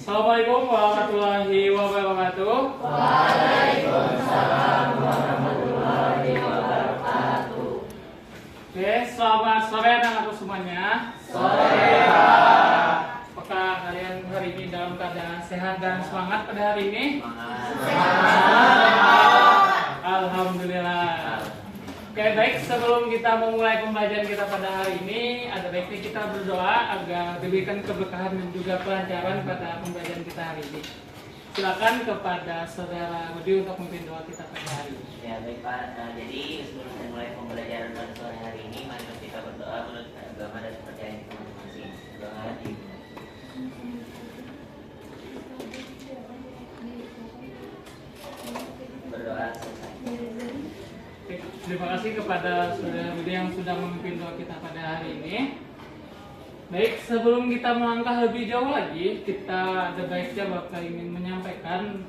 Assalamualaikum warahmatullahi wabarakatuh. Waalaikumsalam warahmatullahi wabarakatuh. Oke, selamat sore anak-anakku semuanya. Sore. Apakah kalian hari ini dalam keadaan sehat dan semangat pada hari ini? Alhamdulillah. Oke, baik, sebelum kita memulai pembelajaran kita pada hari ini, ada baiknya kita berdoa agar diberikan keberkahan dan juga kelancaran pada pembelajaran kita hari ini. Silakan kepada saudara Budi untuk memimpin doa kita pada hari ini. Ya baik Pak, jadi sebelum kita mulai pembelajaran pada sore hari ini, mari kita berdoa menurut agama dan kepercayaan kita masing-masing. Doa di berdoa selesai. Terima kasih kepada saudara Budi yang sudah memimpin doa kita pada hari ini. Baik, sebelum kita melangkah lebih jauh lagi, kita ada baiknya Bapak ingin menyampaikan,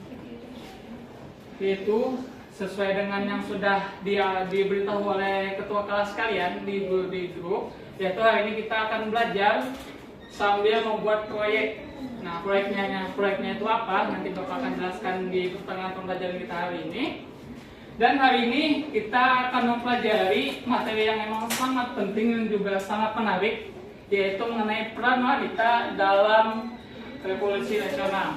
yaitu sesuai dengan yang sudah diberitahu oleh ketua kelas kalian di grup, yaitu hari ini kita akan belajar sambil membuat proyek. Nah, proyeknya itu apa? Nanti Bapak akan jelaskan di pertengahan pembelajaran kita hari ini. Dan hari ini kita akan mempelajari materi yang memang sangat penting dan juga sangat menarik, yaitu mengenai peran wanita dalam revolusi nasional.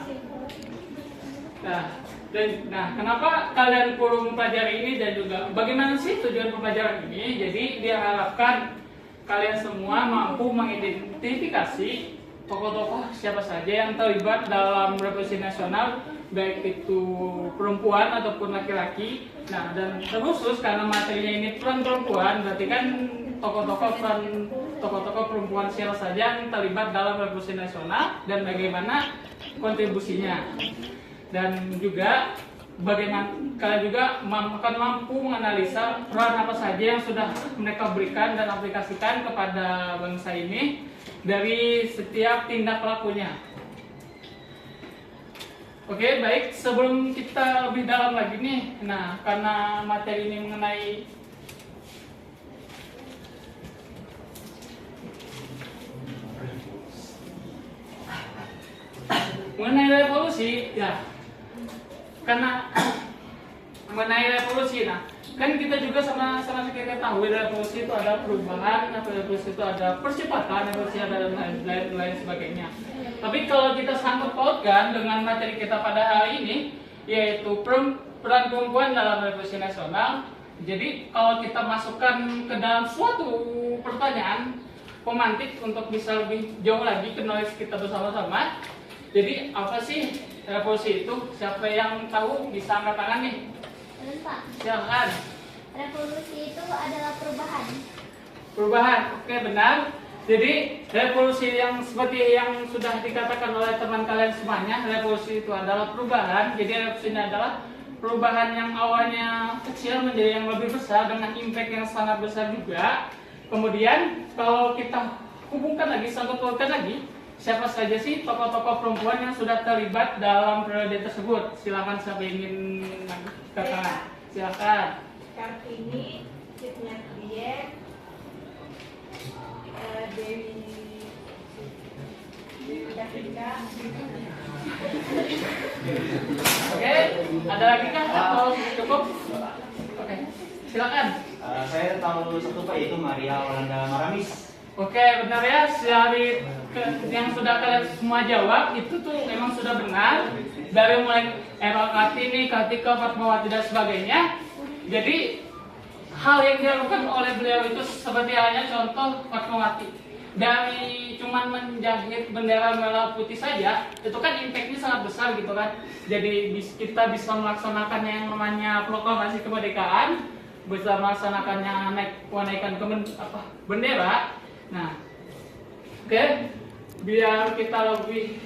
Nah, kenapa kalian perlu mempelajari ini dan juga bagaimana sih tujuan pembelajaran ini? Jadi diharapkan kalian semua mampu mengidentifikasi tokoh-tokoh siapa saja yang terlibat dalam revolusi nasional, baik itu perempuan ataupun laki-laki. Nah, dan terkhusus karena materinya ini peran perempuan, berarti kan tokoh-tokoh perempuan siapa saja yang terlibat dalam revolusi nasional dan bagaimana kontribusinya. Dan juga bagaimana kalian juga akan mampu menganalisa peran apa saja yang sudah mereka berikan dan aplikasikan kepada bangsa ini dari setiap tindak lakunya. Oke, baik, sebelum kita lebih dalam lagi nih, nah karena materi ini mengenai revolusi, ya, karena mengenai revolusi, nah kan kita juga sama-sama kita tahu revolusi itu ada perubahan, revolusi itu ada percepatan, revolusi ada lain sebagainya. Tapi kalau kita sangkut pautkan dengan materi kita pada hari ini, yaitu peran perempuan dalam revolusi nasional. Jadi kalau kita masukkan ke dalam suatu pertanyaan pemantik untuk bisa lebih jauh lagi ke knowledge kita bersama-sama. Jadi apa sih revolusi itu? Siapa yang tahu bisa angkat tangan nih? Pak, Silakan. revolusi itu adalah perubahan. Perubahan, oke, benar. Jadi revolusi yang seperti yang sudah dikatakan oleh teman kalian semuanya, revolusi itu adalah perubahan. Jadi revolusi ini adalah perubahan yang awalnya kecil menjadi yang lebih besar dengan impact yang sangat besar juga. Kemudian kalau kita hubungkan lagi, sangkut-pautkan lagi, siapa saja sih tokoh-tokoh perempuan yang sudah terlibat dalam periode tersebut? Silakan, siapa ingin katakan? Silakan. Kartini, Citnyatie, Dewi Davika. Oke, ada lagi kah atau cukup? Oke, silakan. Saya tahu satu Pak, yaitu Maria Walanda Maramis. Oke, benar ya. Dari yang sudah kalian semua jawab itu tuh memang sudah benar. Dari mulai era Kartini, Kartika, Fatmawati dan sebagainya. Jadi hal yang dilakukan oleh beliau itu seperti halnya contoh Fatmawati, dari cuman menjahit bendera merah putih saja itu kan impactnya sangat besar gitu kan. Jadi kita bisa melaksanakannya yang namanya proklamasi kemerdekaan, bisa melaksanakannya menaikkan bendera. Nah, oke, biar kita lebih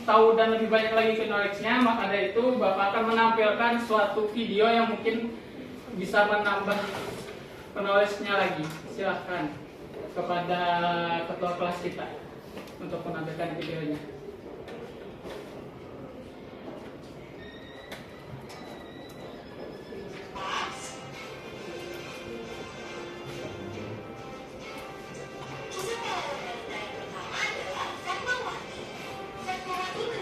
tahu dan lebih banyak lagi knowledge-nya, maka dari itu Bapak akan menampilkan suatu video yang mungkin bisa menambah knowledge-nya lagi. Silahkan kepada ketua kelas kita untuk menampilkan videonya. Sekarang pertama adalah Fatmawati. Sekarang ini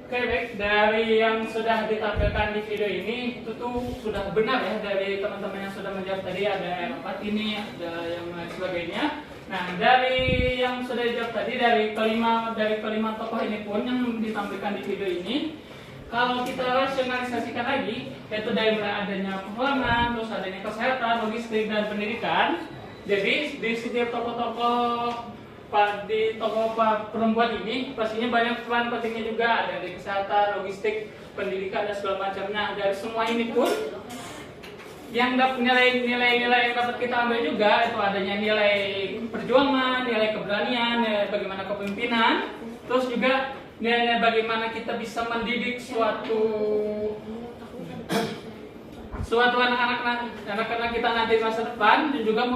Oke, baik, dari yang sudah ditampilkan di video ini itu tuh sudah benar ya, dari teman-teman yang sudah menjawab tadi, ada yang 4 ini, ada yang lain sebagainya. Nah, dari yang sudah dijawab tadi, dari kelima tokoh ini pun yang ditampilkan di video ini, kalau kita rasionalisasikan lagi, yaitu dari mulai adanya keuangan, terus adanya kesehatan, logistik, dan pendidikan. Jadi di setiap tokoh-tokoh di tokoh perempuan ini pastinya banyak peran pentingnya juga, ada di kesehatan, logistik, pendidikan, dan segala macamnya. Dari semua ini pun yang dapat nilai-nilai yang dapat kita ambil juga itu adanya nilai perjuangan, nilai keberanian, nilai bagaimana kepemimpinan, terus juga nilai bagaimana kita bisa mendidik suatu anak-anak kita nanti masa depan, dan juga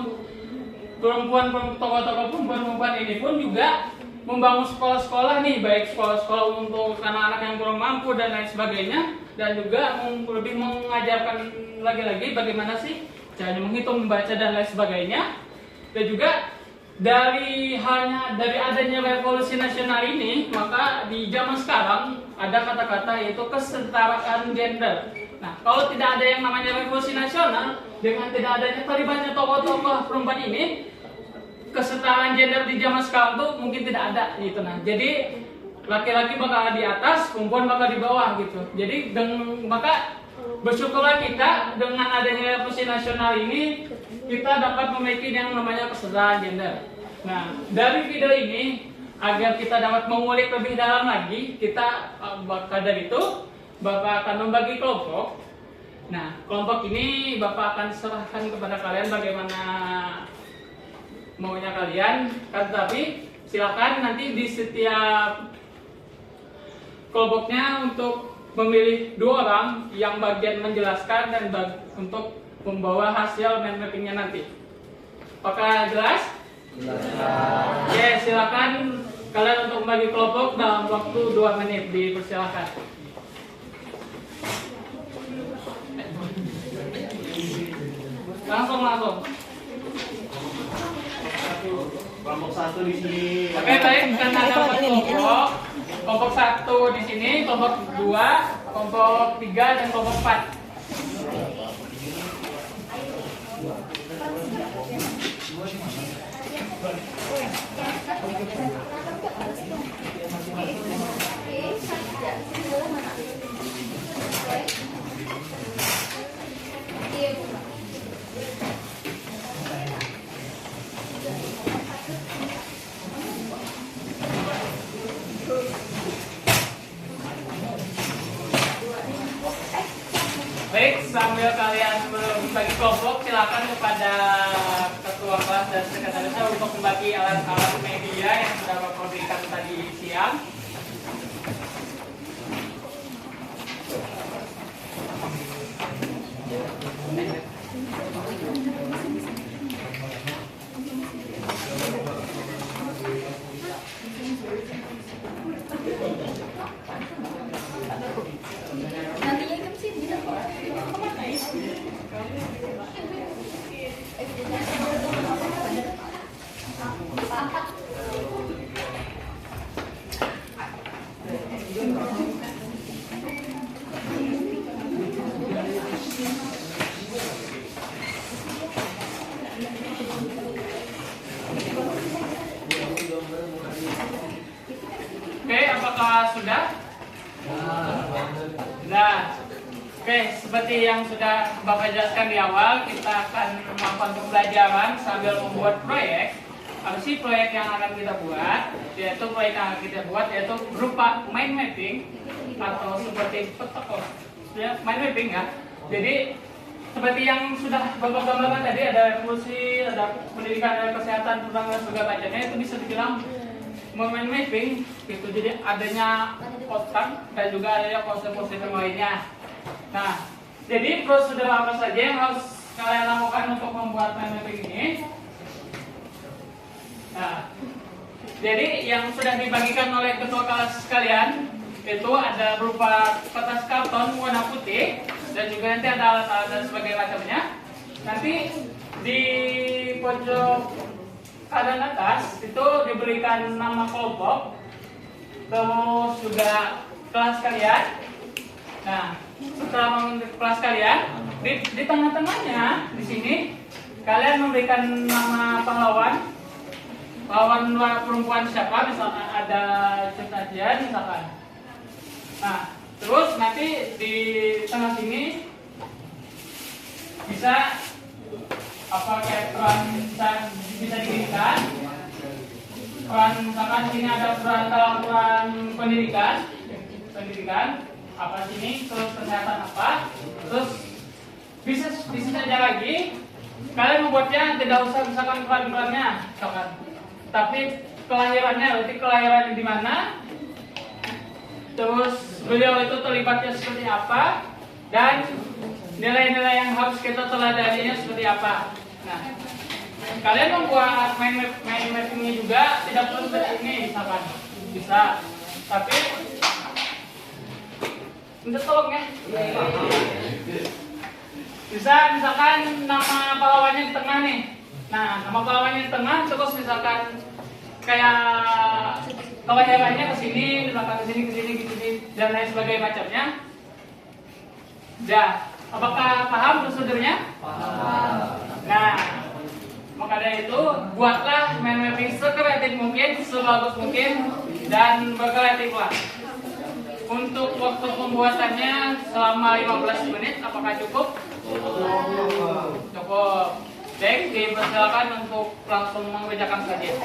tokoh-tokoh perempuan ini pun juga membangun sekolah-sekolah nih, baik sekolah-sekolah untuk anak-anak yang kurang mampu dan lain sebagainya, dan juga lebih mengajarkan lagi-lagi bagaimana sih caranya menghitung, membaca, dan lain sebagainya. Dan juga dari adanya revolusi nasional ini, maka di zaman sekarang ada kata-kata yaitu kesetaraan gender. Nah, kalau tidak ada yang namanya revolusi nasional, dengan tidak adanya terlibatnya tokoh-tokoh perempuan ini, kesetaraan gender di zaman sekarang tuh mungkin tidak ada gitu. Nah, jadi laki-laki bakal di atas, perempuan bakal di bawah gitu. Jadi maka bersyukurlah kita dengan adanya revolusi nasional ini, kita dapat memiliki yang namanya kesetaraan gender. Nah, dari video ini agar kita dapat mengulik lebih dalam lagi, kita dari itu Bapak akan membagi kelompok. Nah, kelompok ini Bapak akan serahkan kepada kalian bagaimana maunya kalian. Tapi silakan nanti di setiap kelompoknya untuk memilih 2 orang yang bagian menjelaskan dan untuk membawa hasil mind mappingnya nanti. Apakah jelas? Oke, silakan kalian untuk membagi kelompok dalam waktu 2 menit, dipersilakan. Langsung. Kelompok 1 di sini. Oke, baik, karena ada 4 kelompok. Kelompok 1 di sini, kelompok 2, kelompok 3, dan kelompok 4. Baik, sambil kalian membagi kelompok, silakan kepada ketua kelas dan sekretarisnya untuk membagi alat-alat media yang sudah Bapak berikan tadi siang. Oke, apakah sudah? Nah, oke, seperti yang sudah Bapak jelaskan di awal, kita akan melakukan pembelajaran sambil membuat proyek. Apa sih proyek yang akan kita buat? Yaitu berupa mind mapping atau seperti peta mind mapping ya. Jadi seperti yang sudah Bapak gambarkan tadi, ada revolusi, ada pendidikan, ada kesehatan, tentang segala macamnya, itu bisa dibilang mind mapping gitu. Jadi adanya kotak dan juga adanya konsep-konsep yang lainnya. Nah, jadi prosedur apa saja yang harus kalian lakukan untuk membuat mind mapping ini? Nah, jadi yang sudah dibagikan oleh ketua kelas sekalian itu ada berupa kertas karton warna putih, dan juga nanti ada alat-alat dan sebagainya macamnya. Nanti di pojok kanan atas itu diberikan nama kelompok, terus juga kelas kalian. Nah, setelah membentuk kelas kalian, di tengah-tengahnya di sini kalian memberikan nama pahlawan. Pahlawan perempuan siapa? Misalkan ada cerita dia misalkan. Nah, terus nanti di tengah sini bisa apa kayak peran bisa dikirimkan. Peran misalkan sini ada peran pendidikan apa sini, terus kesehatan apa, terus bisa saja lagi kalian membuatnya tidak usah misalkan peran-perannya misalkan, tapi kelahirannya, berarti kelahirannya di mana, terus beliau itu terlibatnya seperti apa, dan nilai-nilai yang harus kita teladaninya seperti apa. Nah, kalian membuat mind mappingnya juga tidak perlu seperti ini misalkan, bisa, tapi minta tolong ya. Bisa misalkan nama pahlawannya di tengah nih. Nah, nama pahlawannya di tengah, terus misalkan kayak kelahirannya ke sini, misalkan ke sini, dan lain sebagainya macamnya. Ya, apakah paham prosedurnya? Paham. Nah, maka dari itu buatlah mind mapping sekreatif mungkin, sebagus mungkin, dan berkreatiflah. Untuk waktu pembuatannya selama 15 menit, apakah cukup? Cukup. Baik, dipersilakan untuk langsung mengerjakan saja.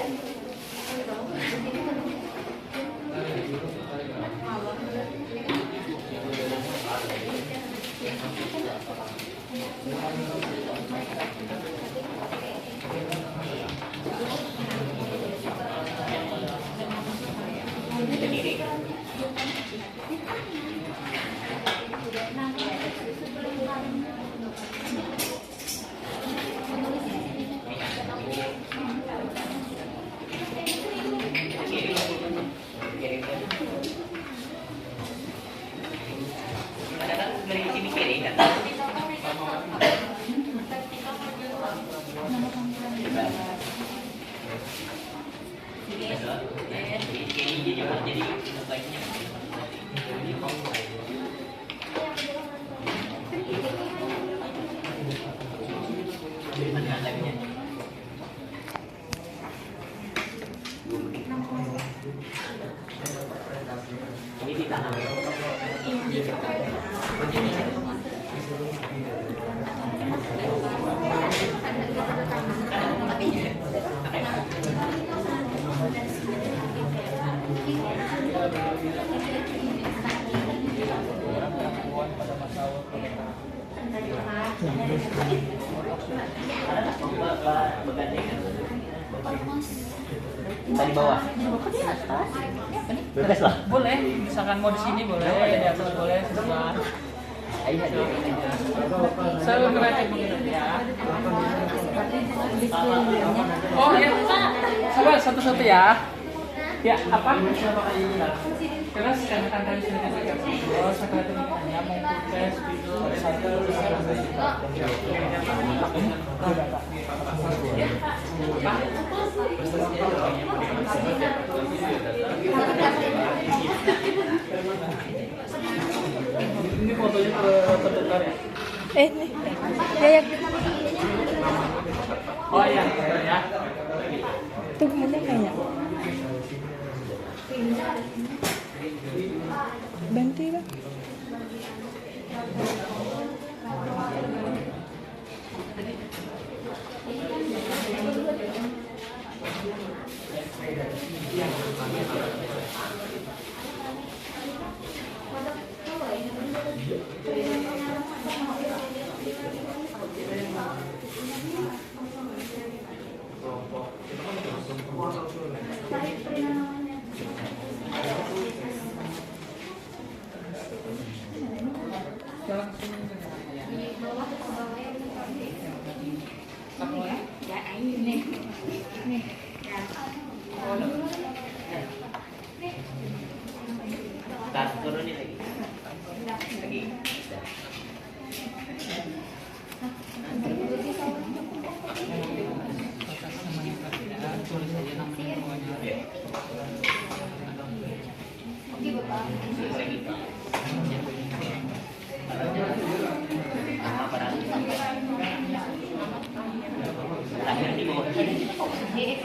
Ini di tangan. Tadi bawah. Bebas lah. Boleh, misalkan mau di sini boleh, di atas boleh, sebelah. Ayo aja. Saya kreatif begitu ya. Oh ya, coba satu-satu ya. Ya apa? Terus katakan tadi sudah dikatakan. Oh, sekreatif hanya mau tes video satu. Ini fotonya tertukar ya? Nih. Ya. Oh iya, ya. Tuh aja kayaknya. Bantu ya.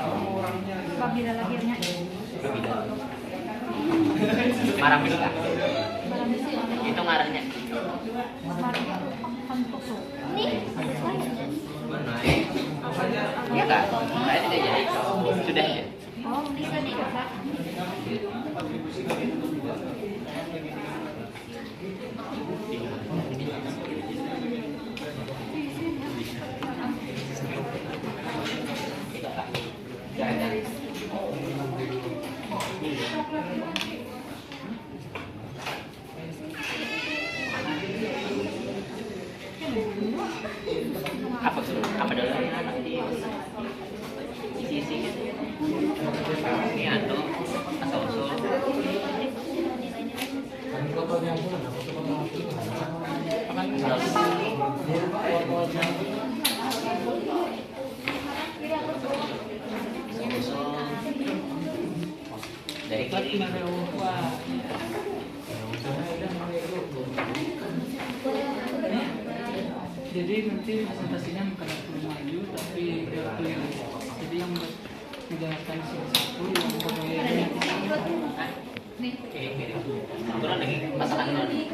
Babila lahirnya. Marah bisa. Itu marahnya. Marahnya kan tusuk. Ini sayangnya. Mana? Enggak. Saya tidak jadi. Sudah ya. Oh, bisa dimasak. Apa dulu? Apa dulu? Isi gitu. Ini anu asal usul. Dari kiri. Jadi nanti presentasinya bukan 10 maju tapi clear. Jadi yang menjalankan satu yang pokoknya Nih. Kebetulan lagi masalah ini.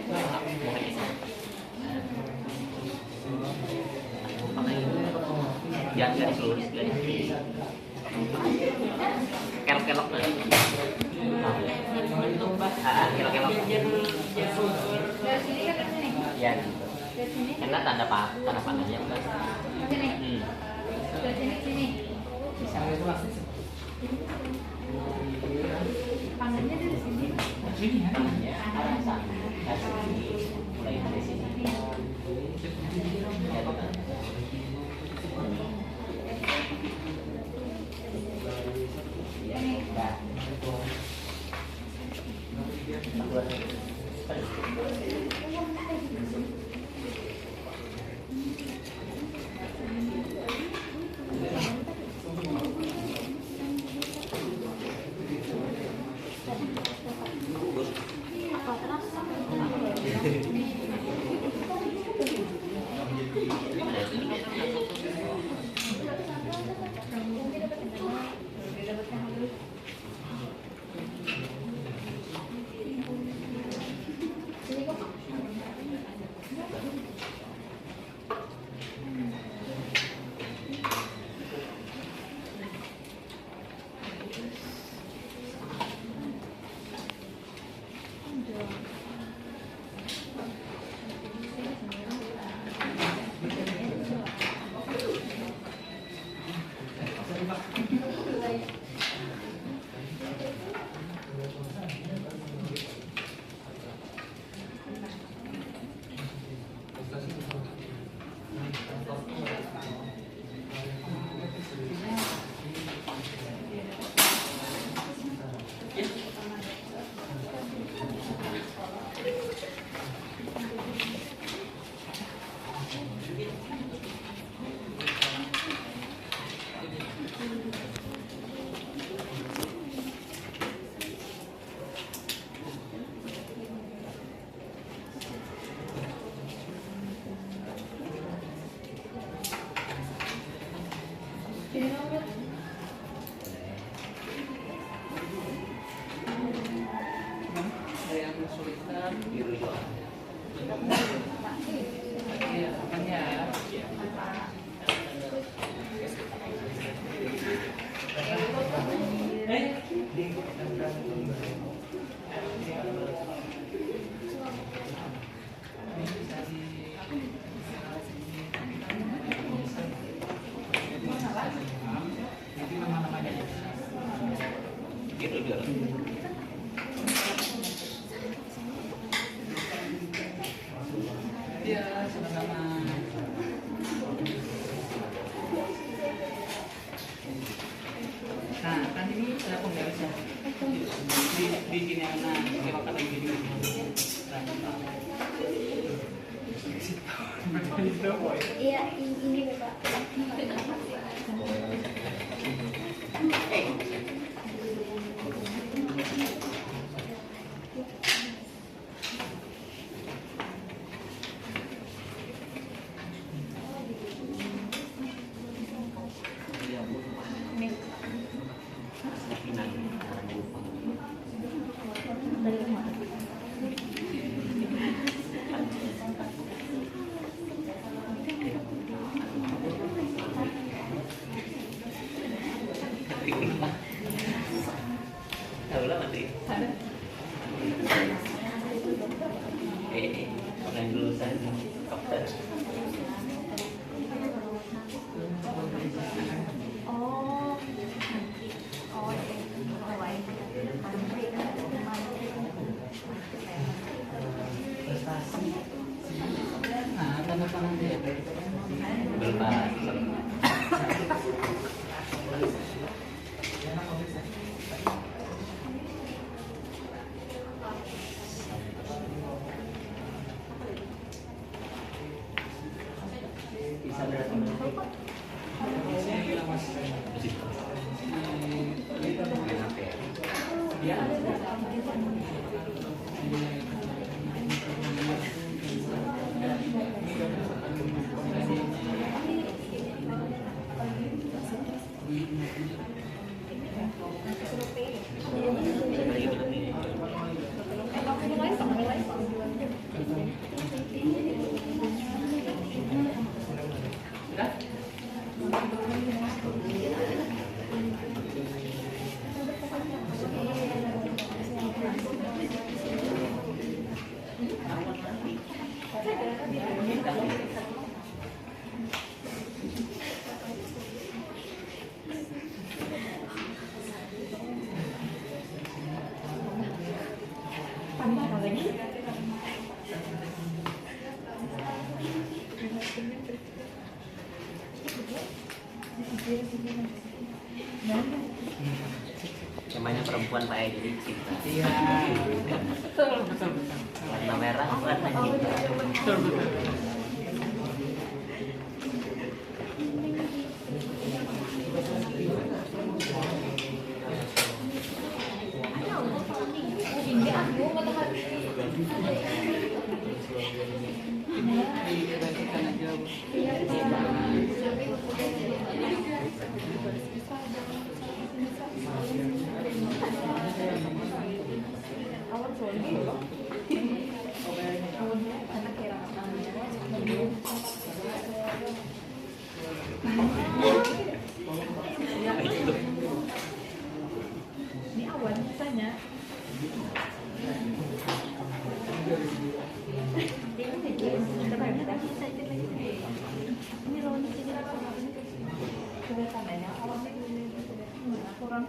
Jangan garis lurus garis. Kelok-kelok nih. Kelok-kelok. Dari sini kan ke sini. Ya. Dari sini. Karena tanda panahnya bukan. Sini. Dari sini ke sini. Bisa. Tangannya dari sini. ini ya. Tangannya arah sana. Mulai dari sini. Ya, bukan. Ya, enggak. Dari yang kesulitan Biru itu. iya makanya jadi nama-namanya Biru dia. dia sama-sama nah kan ini ada penggarisnya di sini nah kita kata ini Iya, ini Bapak. Nih. Tahu lah Madrid. Orang lulusan dokter. Oh. Oh, Nah, tanda tangan dia. Belum pas. Bisa berapa menit? Main HP ya? Lagi belum nih. Sudah? Namanya perempuan Pak ya, jadi cinta. Iya. Betul, betul, betul. Warna merah, warna cinta. Betul, betul. Hindi ako matahari. Diperhatikan aja. Ini awan misalnya. Ini lawan sini tandanya awannya kurang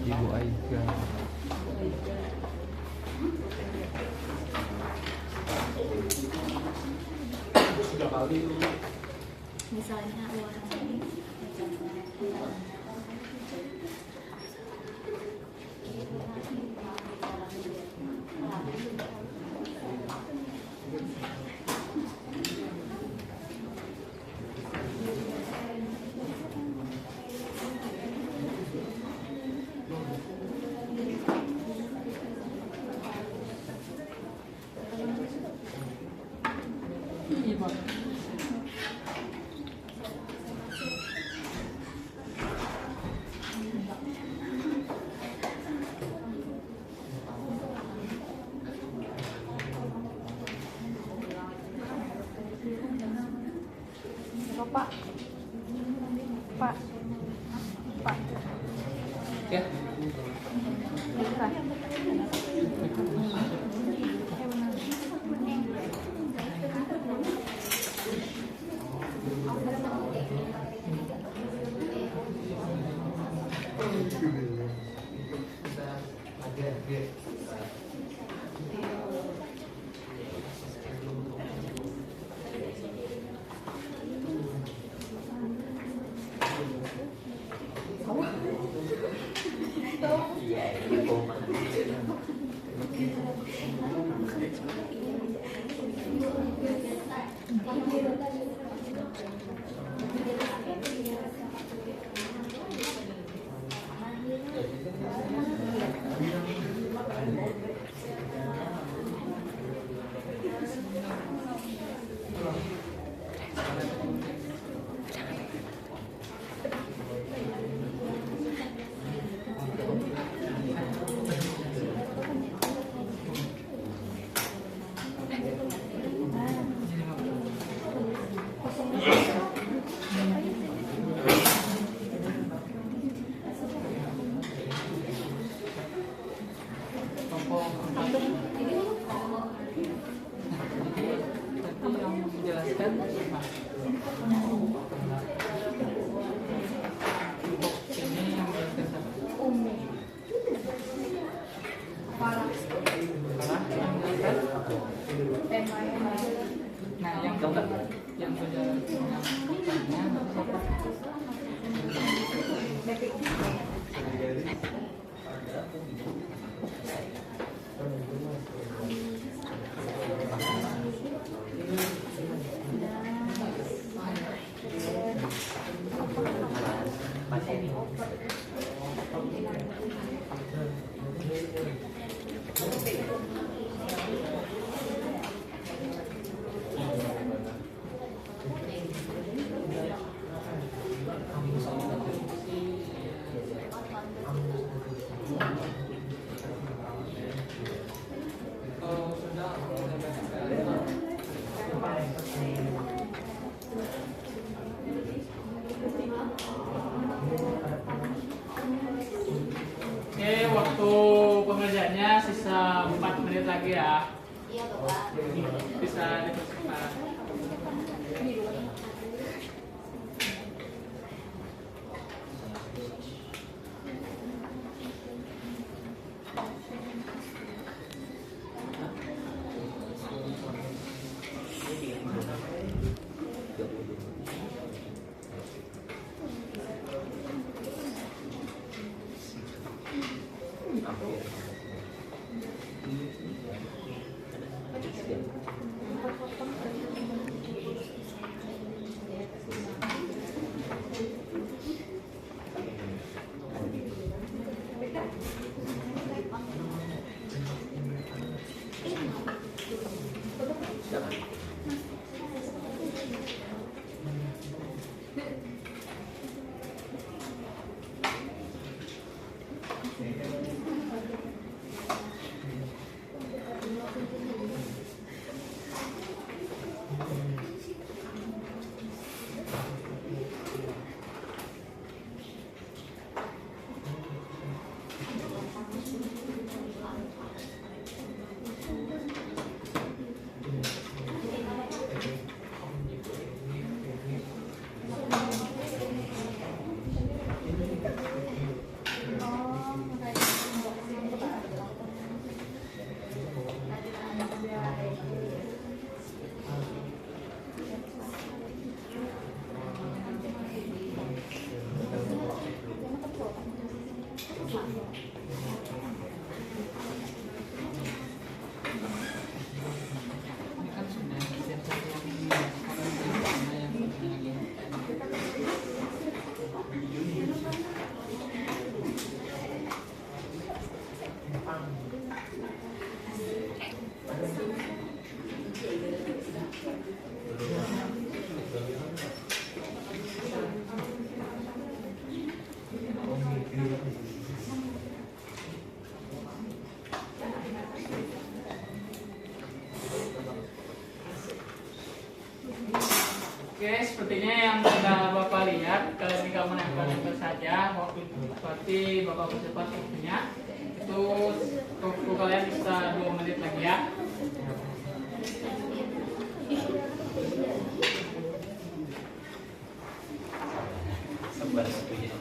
Ibu Aika. Misalnya orang ini Pak Pak. Pak. Ya. Bukan. Iya, ini koma. Nah, yang sudah Oke, waktu pengerjaannya sisa 4 menit lagi ya. Iya, Bapak. Bisa dipercepat. Ini kan sudah sensasi yang ini ya. Karena yang penting lagi. Oke, sepertinya yang sudah Bapak lihat, kalian tinggal menempel-nempel saja. Waktu seperti Bapak bercepat waktunya. Itu waktu kalian bisa 2 menit lagi ya. Sabar setuju.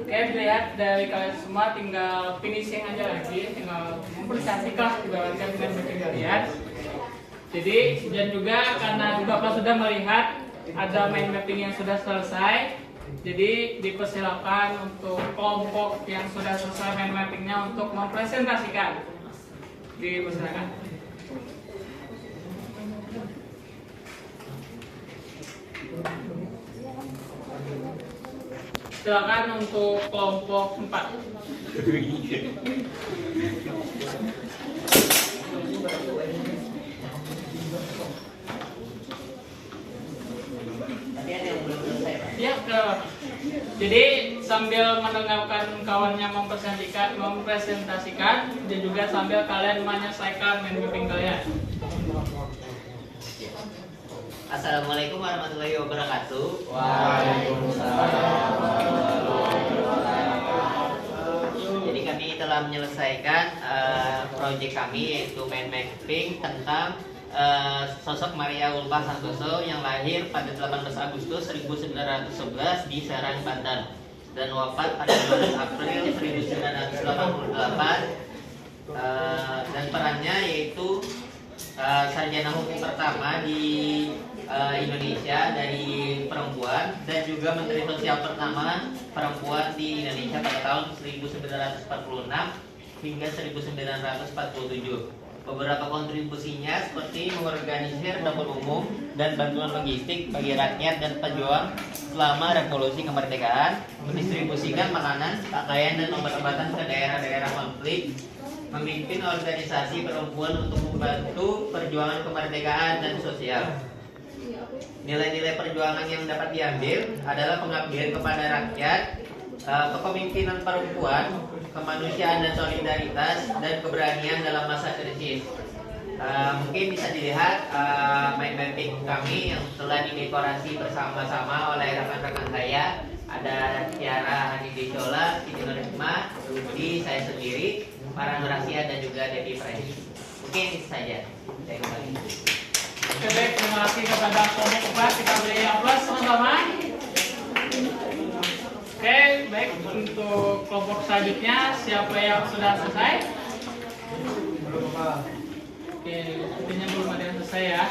Oke, dilihat dari kalian semua tinggal finishing aja lagi, tinggal mempresentasikan dijalankan dengan baik kalian. Jadi dan juga karena Bapak sudah melihat ada mind mapping yang sudah selesai, jadi dipersilakan untuk kelompok yang sudah selesai mind mappingnya untuk mempresentasikan. Dipersilakan. Silakan untuk kelompok 4. Tadi ada yang belum selesai, Pak. Ya, jadi sambil mendengarkan kawannya mempresentasikan dan juga sambil kalian menyelesaikan mind mapping kalian. Assalamualaikum warahmatullahi wabarakatuh. Jadi kami telah menyelesaikan proyek kami yaitu mind mapping tentang sosok Maria Ulfa Santoso yang lahir pada 18 Agustus 1911 di Serang, Banten dan wafat pada 12 April 1988 dan perannya yaitu sarjana hukum pertama di Indonesia dari perempuan dan juga Menteri Sosial pertama perempuan di Indonesia pada tahun 1946 hingga 1947. Beberapa kontribusinya seperti mengorganisir dapur umum dan bantuan logistik bagi rakyat dan pejuang selama revolusi kemerdekaan, mendistribusikan makanan, pakaian dan obat-obatan ke daerah-daerah konflik, memimpin organisasi perempuan untuk membantu perjuangan kemerdekaan dan sosial. Nilai-nilai perjuangan yang dapat diambil adalah pengabdian kepada rakyat, kepemimpinan perempuan, kemanusiaan dan solidaritas, dan keberanian dalam masa krisis. Mungkin bisa dilihat mind mapping kami yang telah didekorasi bersama-sama oleh rekan-rekan saya. Ada Tiara Hadidisola, Siti Nurhikmah, Rudi, saya sendiri, Farhan Nurasia dan juga Debbie Freddy. Mungkin itu saja. Saya kembali. Oke, baik, terima kasih kepada kelompok 4. Kita beri aplaus sama-sama. Oke, baik, untuk kelompok selanjutnya siapa yang sudah selesai? Oke, sepertinya belum ada yang selesai ya.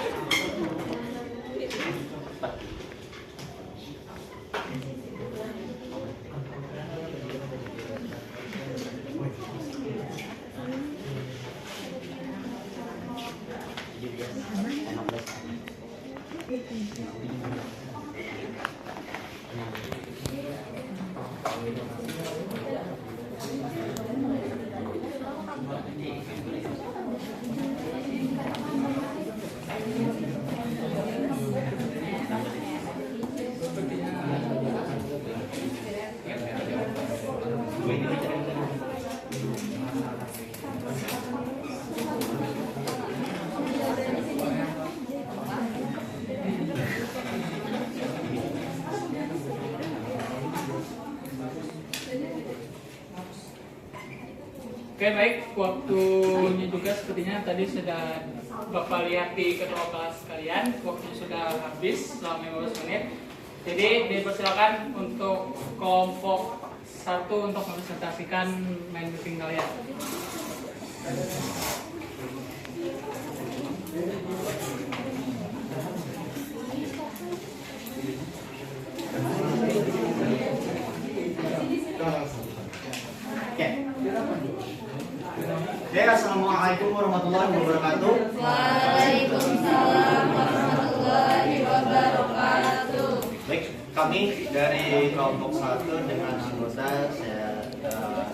Oke, baik, waktunya juga sepertinya tadi sudah Bapak lihat di ketua kelas kalian, waktunya sudah habis selama 15 menit. Jadi dipersilakan untuk kelompok 1 untuk mempresentasikan main meeting kalian. Oke. Oke, assalamualaikum warahmatullahi wabarakatuh. Waalaikumsalam warahmatullahi wabarakatuh. Baik, kami dari kelompok 1 dengan anggota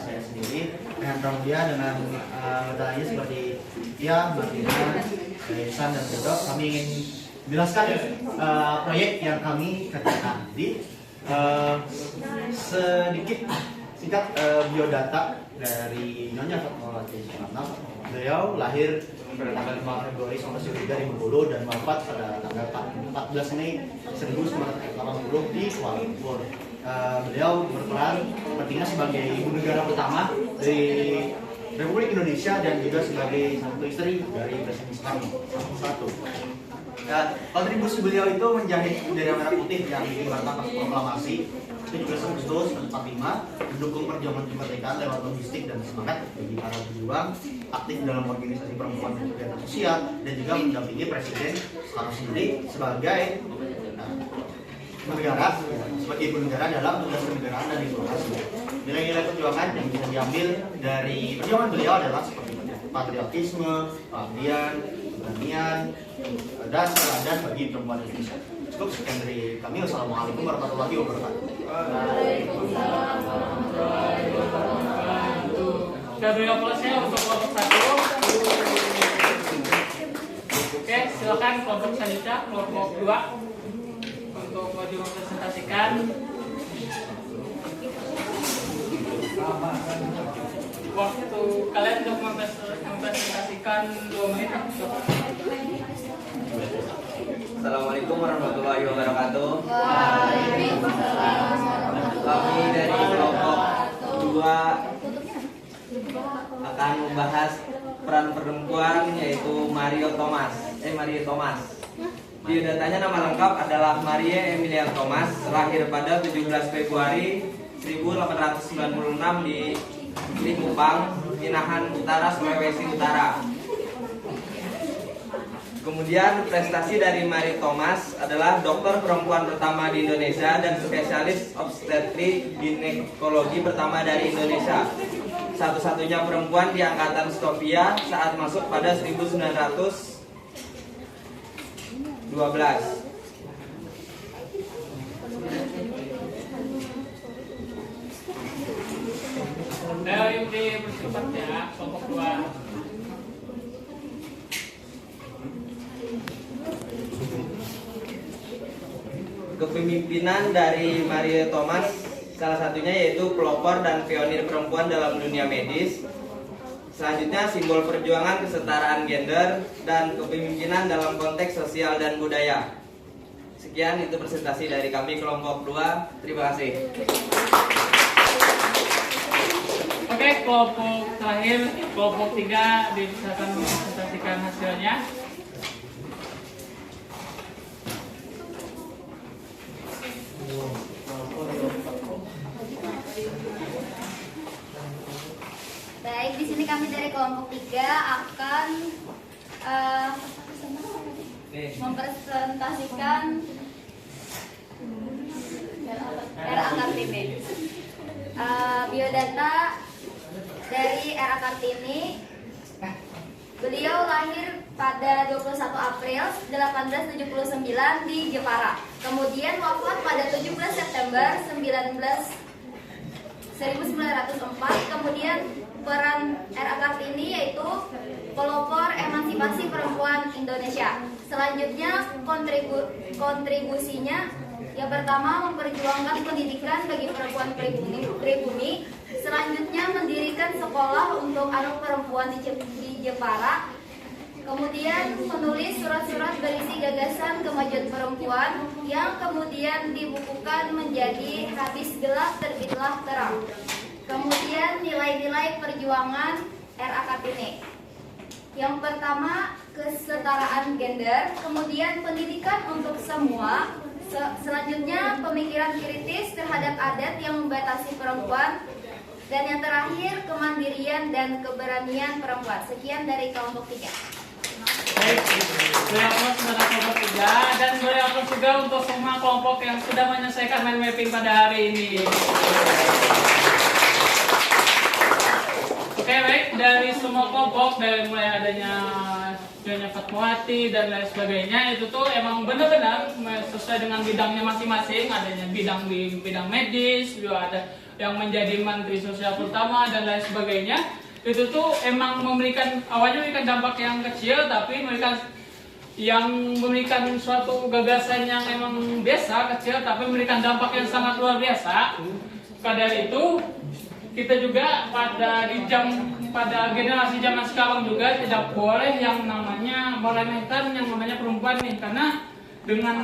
saya sendiri dengan Pramudia dengan anggota lainnya seperti Tia, Martina, Ihsan dan Bedok. Kami ingin menjelaskan proyek yang kami kerjakan. Jadi sedikit singkat biodata dari Nyonya Fatmawati Soekarno. Beliau lahir pada tanggal 5 Februari 1923 di Bengkulu dan wafat pada tanggal 14 Mei 1980 di Kuala Lumpur. Beliau berperan pentingnya sebagai ibu negara pertama dari Republik Indonesia dan juga sebagai satu istri dari Presiden Soekarno. Kontribusi beliau itu menjahit bendera merah putih yang dikibarkan pas proklamasi 17 Agustus 1945, mendukung perjuangan kemerdekaan lewat logistik dan semangat bagi para pejuang, aktif dalam organisasi perempuan dan kegiatan sosial, dan juga mendampingi Presiden Soekarno sendiri sebagai negara, sebagai ibu negara dalam tugas kenegaraan dan diplomasi. Nilai-nilai perjuangan yang bisa diambil dari perjuangan beliau adalah seperti patriotisme, pengabdian, keberanian, dan teladan bagi perempuan Indonesia. Cukup sekian dari kami. Wassalamualaikum warahmatullahi wabarakatuh. Waalaikumsalam warahmatullahi wabarakatuh. Sudah beri aplausnya untuk kelompok 1. Oke, silakan kelompok selanjutnya, kelompok 2 untuk maju mempresentasikan. Waktu kalian untuk mempresentasikan 2 menit. Assalamualaikum warahmatullahi wabarakatuh. Waalaikumsalam Kami dari kelompok 2 akan membahas peran perempuan yaitu Maria Thomas. Biodatanya nama lengkap adalah Maria Emilia Thomas, lahir pada 17 Februari 1896 di Likupang, Minahan Utara, Sulawesi Utara. Kemudian prestasi dari Maria Thomas adalah dokter perempuan pertama di Indonesia dan spesialis obstetri ginekologi pertama dari Indonesia. Satu-satunya perempuan di angkatan Stovia saat masuk pada 1912. Ayo dipercepat ya, kelompok 2. Kepemimpinan dari Maria Thomas salah satunya yaitu pelopor dan pionir perempuan dalam dunia medis. Selanjutnya simbol perjuangan kesetaraan gender dan kepemimpinan dalam konteks sosial dan budaya. Sekian itu presentasi dari kami kelompok 2. Terima kasih. Oke, kelompok terakhir, kelompok 3 dipersilakan mempresentasikan hasilnya. Baik, di sini kami dari kelompok 3 akan mempresentasikan R.A. Kartini. Biodata dari R.A. Kartini. Beliau lahir pada 21 April 1879 di Jepara. Kemudian wafat pada 17 September 1904. Kemudian peran R.A. Kartini yaitu pelopor emansipasi perempuan Indonesia. Selanjutnya kontribusinya yang pertama memperjuangkan pendidikan bagi perempuan pribumi. Selanjutnya mendirikan sekolah untuk anak perempuan di Jepara. Kemudian menulis surat-surat berisi gagasan kemajuan perempuan yang kemudian dibukukan menjadi Habis Gelap Terbitlah Terang. Kemudian nilai-nilai perjuangan R.A. Kartini. Yang pertama kesetaraan gender, kemudian pendidikan untuk semua, Selanjutnya, pemikiran kritis terhadap adat yang membatasi perempuan. Dan yang terakhir, kemandirian dan keberanian perempuan. Sekian dari kelompok 3. Baik, boleh aplaus kepada kelompok 3 dan boleh aplaus juga untuk semua kelompok yang sudah menyelesaikan mind mapping pada hari ini. Oke, baik, dari semua kelompok, dari mulai adanya Nyonya Fatmawati dan lain sebagainya, itu tuh emang benar-benar sesuai dengan bidangnya masing-masing. Adanya bidang di bidang medis, juga ada yang menjadi Menteri Sosial Pertama dan lain sebagainya. Itu tuh emang awalnya memberikan dampak yang kecil, tapi memberikan suatu gagasan yang emang biasa kecil, tapi memberikan dampak yang sangat luar biasa. Pada itu kita juga pada generasi zaman sekarang juga tidak boleh yang namanya meremehkan yang namanya perempuan nih, karena dengan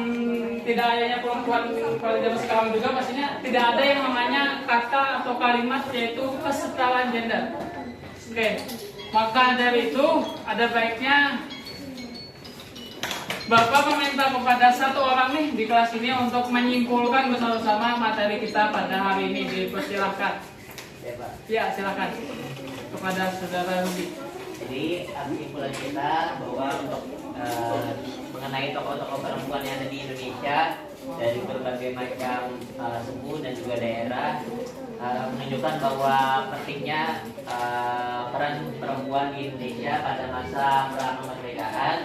tidak adanya perempuan pada zaman sekarang juga pastinya tidak ada yang namanya kata atau kalimat yaitu kesetaraan gender. Oke, maka dari itu ada baiknya Bapak meminta kepada satu orang nih di kelas ini untuk menyimpulkan bersama-sama materi kita pada hari ini. Dipersilahkan. Ya, silakan kepada saudara Rudy. Jadi kesimpulan kita bahwa untuk mengenai tokoh-tokoh perempuan yang ada di Indonesia dari berbagai macam suku dan juga daerah menunjukkan bahwa pentingnya peran perempuan di Indonesia pada masa pra kemerdekaan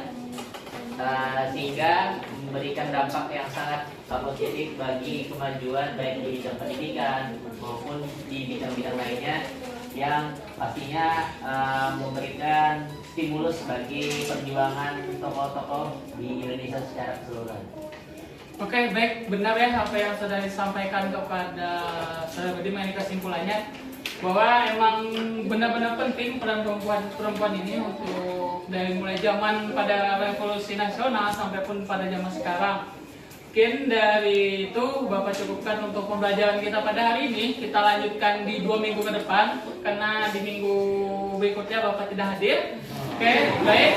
sehingga memberikan dampak yang sangat positif bagi kemajuan baik di bidang pendidikan maupun di bidang-bidang lainnya yang pastinya memberikan stimulus bagi perjuangan tokoh-tokoh di Indonesia secara keseluruhan. Oke, baik, benar ya apa yang sudah disampaikan kepada saudara Budi mengenai kesimpulannya bahwa emang benar-benar penting peran perempuan ini untuk dari mulai zaman pada revolusi nasional sampai pun pada zaman sekarang. Mungkin dari itu Bapak cukupkan untuk pembelajaran kita pada hari ini. Kita lanjutkan di 2 minggu ke depan karena di minggu berikutnya Bapak tidak hadir. Oke, baik.